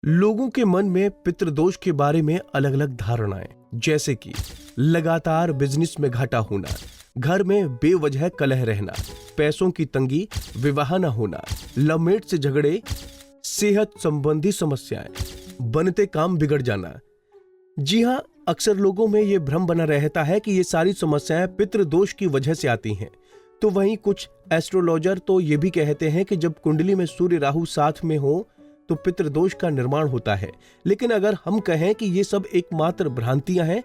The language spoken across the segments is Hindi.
लोगों के मन में पितृदोष के बारे में अलग अलग धारणाएं, जैसे कि लगातार बिजनेस में घाटा होना, घर में बेवजह कलह रहना, पैसों की तंगी, विवाह न होना, लवमेट से झगड़े, सेहत संबंधी समस्याएं, बनते काम बिगड़ जाना। जी हाँ, अक्सर लोगों में ये भ्रम बना रहता है कि ये सारी समस्याएं पितृदोष की वजह से आती हैं। तो वहीं कुछ एस्ट्रोलॉजर तो ये भी कहते हैं कि जब कुंडली में सूर्य राहु साथ में हो तो पितृदोष का निर्माण होता है। लेकिन अगर हम कहें कि ये सब एकमात्र भ्रांतियां हैं,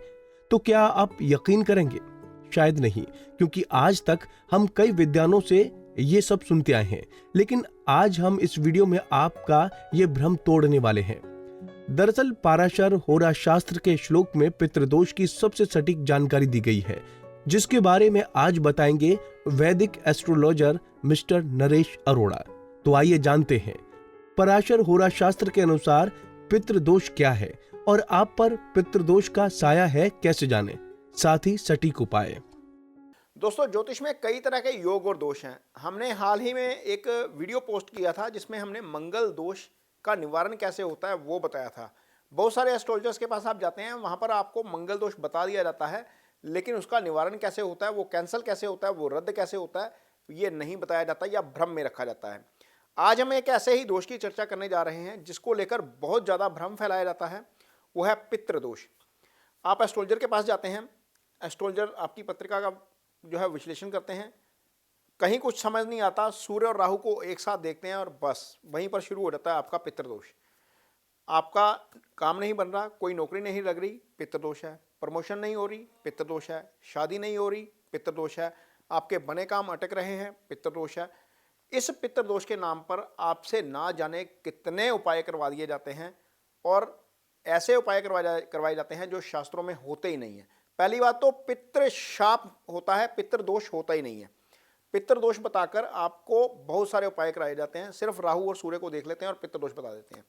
तो क्या आप यकीन करेंगे? शायद नहीं, क्योंकि आज तक हम कई विद्वानों से ये सब सुनते आए हैं। लेकिन आज हम इस वीडियो में आपका ये भ्रम तोड़ने वाले हैं। दरअसल पाराशर होरा शास्त्र के श्लोक में पितृदोष की सबसे सटीक जानकारी दी गई है, जिसके बारे में आज बताएंगे वैदिक एस्ट्रोलॉजर मिस्टर नरेश अरोड़ा। तो आइए जानते हैं पराशर होरा शास्त्र के अनुसार पितृदोष क्या है और आप पर पितृदोष का साया है कैसे जाने, साथ ही सटीक उपाय। दोस्तों, ज्योतिष में कई तरह के योग और दोष हैं। हमने हाल ही में एक वीडियो पोस्ट किया था जिसमें हमने मंगल दोष का निवारण कैसे होता है वो बताया था। बहुत सारे एस्ट्रोलॉजर्स के पास आप जाते हैं, वहां पर आपको मंगल दोष बता दिया जाता है, लेकिन उसका निवारण कैसे होता है, वो कैंसिल कैसे होता है, वो रद्द कैसे होता है, ये नहीं बताया जाता या भ्रम में रखा जाता है। आज हम एक ऐसे ही दोष की चर्चा करने जा रहे हैं जिसको लेकर बहुत ज़्यादा भ्रम फैलाया जाता है, वो है पितृदोष। आप एस्ट्रोलॉजर के पास जाते हैं, एस्ट्रोलॉजर आपकी पत्रिका का जो है विश्लेषण करते हैं, कहीं कुछ समझ नहीं आता, सूर्य और राहु को एक साथ देखते हैं और बस वहीं पर शुरू हो जाता है आपका पितृदोष। आपका काम नहीं बन रहा, कोई नौकरी नहीं लग रही, पितृदोष है। प्रमोशन नहीं हो रही, पितृदोष है। शादी नहीं हो रही, पितृदोष है। आपके बने काम अटक रहे हैं, पितृदोष है। इस पितृदोष के नाम पर आपसे ना जाने कितने उपाय करवा दिए जाते हैं और ऐसे उपाय करवाए जाते हैं जो शास्त्रों में होते ही नहीं है। पहली बात तो पितृशाप होता है, पितृदोष होता ही नहीं है। पितृदोष बताकर आपको बहुत सारे उपाय कराए जाते हैं, सिर्फ राहु और सूर्य को देख लेते हैं और पितृदोष बता देते हैं।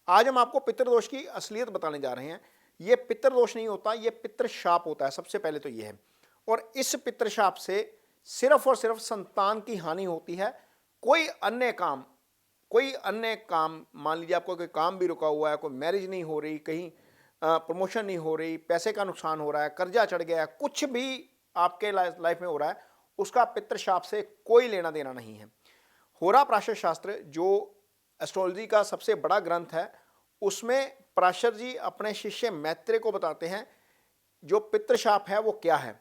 आज हम आपको पितृदोष की असलियत बताने जा रहे हैं। ये पितृदोष नहीं होता, ये पितृशाप होता है। सबसे पहले तो ये है, और इस पितृशाप से सिर्फ और सिर्फ संतान की हानि होती है। कोई अन्य काम, मान लीजिए आपको कोई काम भी रुका हुआ है, कोई मैरिज नहीं हो रही, कहीं प्रमोशन नहीं हो रही, पैसे का नुकसान हो रहा है, कर्जा चढ़ गया है, कुछ भी आपके लाइफ में हो रहा है, उसका पितृशाप से कोई लेना देना नहीं है। होरा पराशर शास्त्र जो एस्ट्रोलॉजी का सबसे बड़ा ग्रंथ है, उसमें पराशर जी अपने शिष्य मैत्रेय को बताते हैं जो पितृशाप है वो क्या है।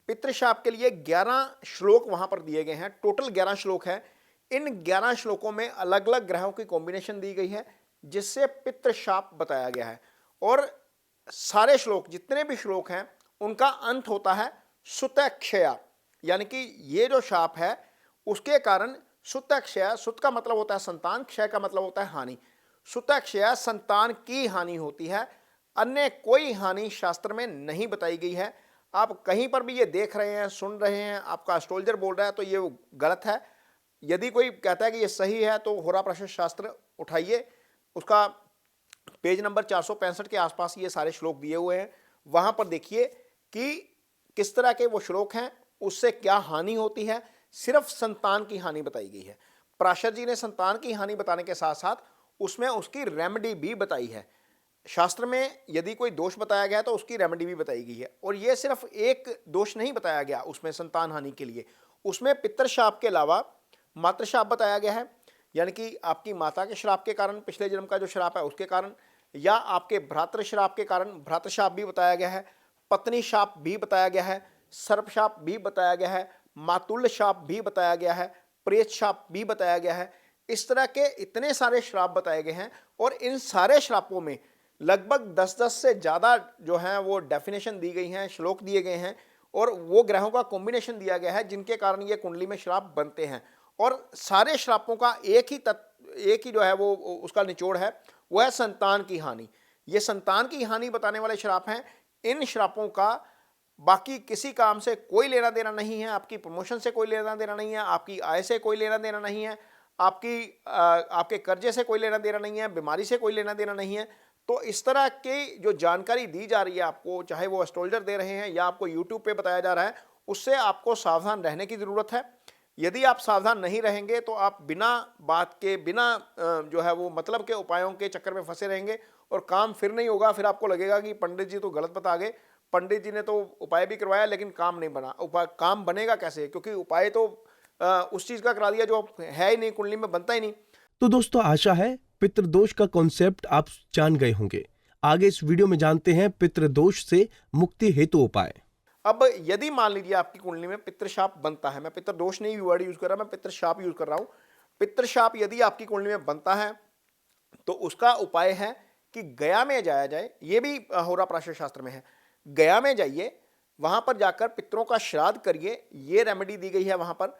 पितृशाप के लिए 11 श्लोक वहां पर दिए गए हैं। टोटल 11 श्लोक है। इन 11 श्लोकों में अलग अलग ग्रहों की कॉम्बिनेशन दी गई है जिससे पितृशाप बताया गया है। और सारे श्लोक, जितने भी श्लोक हैं, उनका अंत होता है सुतक्षया, यानी कि ये जो शाप है उसके कारण सुतक्षय, सुत का मतलब होता है संतान, क्षय का मतलब होता है हानि। सुतक्षय संतान की हानि होती है, अन्य कोई हानि शास्त्र में नहीं बताई गई है। आप कहीं पर भी ये देख रहे हैं, सुन रहे हैं, आपका एस्ट्रोलॉजर बोल रहा है तो ये गलत है। यदि कोई कहता है कि ये सही है तो होरा पराशर शास्त्र उठाइए, उसका पेज नंबर 465 के आसपास ये सारे श्लोक दिए हुए हैं। वहां पर देखिए कि किस तरह के वो श्लोक हैं, उससे क्या हानि होती है। सिर्फ संतान की हानि बताई गई है। पराशर जी ने संतान की हानि बताने के साथ साथ उसमें उसकी रेमेडी भी बताई है। शास्त्र में यदि कोई दोष बताया गया तो उसकी रेमेडी भी बताई गई है। और ये सिर्फ एक दोष नहीं बताया गया उसमें संतान हानि के लिए, उसमें पितृशाप के अलावा मातृशाप बताया गया है, यानी कि आपकी माता के श्राप के कारण, पिछले जन्म का जो श्राप है उसके कारण, या आपके भ्रातृ श्राप के कारण भ्रातृशाप भी बताया गया है, पत्नी शाप भी बताया गया है, सर्पशाप भी बताया गया है, मातुल्य शाप भी बताया गया है, प्रेत शाप भी बताया गया है। इस तरह के इतने सारे श्राप बताए गए हैं और इन सारे श्रापों में लगभग 10-10 से ज़्यादा जो हैं वो डेफिनेशन दी गई हैं, श्लोक दिए गए हैं और वो ग्रहों का कॉम्बिनेशन दिया गया है जिनके कारण ये कुंडली में श्राप बनते हैं। और सारे श्रापों का एक ही जो है वो उसका निचोड़ है, वो है संतान की हानि। ये संतान की हानि बताने वाले श्राप हैं। इन श्रापों का बाकी किसी काम से कोई लेना देना नहीं है, आपकी प्रमोशन से कोई लेना देना नहीं है, आपकी आय से कोई लेना देना नहीं है, आपके कर्जे से कोई लेना देना नहीं है, बीमारी से कोई लेना देना नहीं है। तो इस तरह की जो जानकारी दी जा रही है आपको, चाहे वो एस्ट्रोलॉजर दे रहे हैं या आपको यूट्यूब पे बताया जा रहा है, उससे आपको सावधान रहने की ज़रूरत है। यदि आप सावधान नहीं रहेंगे तो आप बिना बात के, बिना जो है वो मतलब के उपायों के चक्कर में फंसे रहेंगे और काम फिर नहीं होगा। फिर आपको लगेगा कि पंडित जी तो गलत बता गए, पंडित जी ने तो उपाय भी करवाया लेकिन काम नहीं बना। उपाय काम बनेगा कैसे, क्योंकि उपाय तो उस चीज का करा दिया जो है ही नहीं, कुंडली में बनता ही नहीं। तो दोस्तों, आशा है पितृदोष का कॉन्सेप्ट आप जान गए होंगे। आगे इस वीडियो में जानते हैं पितृदोष से मुक्ति हेतु उपाय। अब यदि मान लीजिए आपकी कुंडली में पितृशाप बनता है, मैं पितृदोष नहीं वर्ड यूज कर रहा, मैं पितृशाप यूज कर रहा हूं। पितृशाप यदि आपकी कुंडली में बनता है तो उसका उपाय है कि गया में जाया जाए। ये भी होरा प्राशर शास्त्र में है। गया में जाइए, वहां पर जाकर पितरों का श्राद्ध करिए। ये रेमेडी दी गई है। वहां पर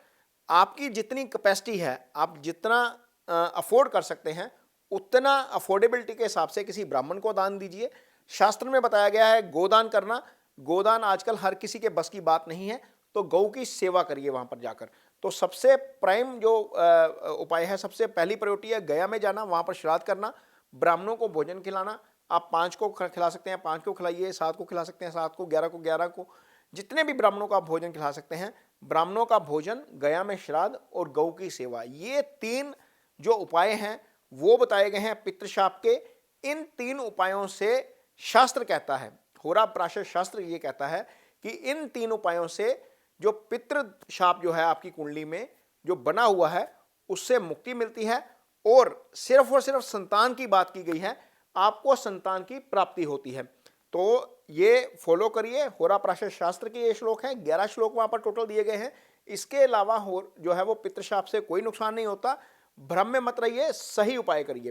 आपकी जितनी कैपेसिटी है, आप जितना अफोर्ड कर सकते हैं, उतना अफोर्डेबिलिटी के हिसाब से किसी ब्राह्मण को दान दीजिए। शास्त्र में बताया गया है गोदान करना। गोदान आजकल हर किसी के बस की बात नहीं है, तो गौ की सेवा करिए वहां पर जाकर। तो सबसे प्राइम जो उपाय है, सबसे पहली प्रायोरिटी है गया में जाना, वहां पर श्राद्ध करना, ब्राह्मणों को भोजन खिलाना। आप 5 को खिला सकते हैं 5 को खिलाइए, 7 को खिला सकते हैं 7 को, 11 को 11 को, जितने भी ब्राह्मणों का आप भोजन खिला सकते हैं। ब्राह्मणों का भोजन, गया में श्राद्ध और गौ की सेवा, ये 3 जो उपाय हैं वो बताए गए हैं पितृशाप के। इन 3 उपायों से शास्त्र कहता है, होरा प्राशर शास्त्र ये कहता है कि इन 3 उपायों से जो पितृशाप जो है आपकी कुंडली में जो बना हुआ है उससे मुक्ति मिलती है। और सिर्फ संतान की बात की गई है, आपको संतान की प्राप्ति होती है। तो ये फॉलो करिए। होरा प्राशर शास्त्र के ये श्लोक हैं, 11 श्लोक वहां पर टोटल दिए गए हैं। इसके अलावा जो है वो पितृशाप से कोई नुकसान नहीं होता। भ्रम में मत रहिए, सही उपाय करिए।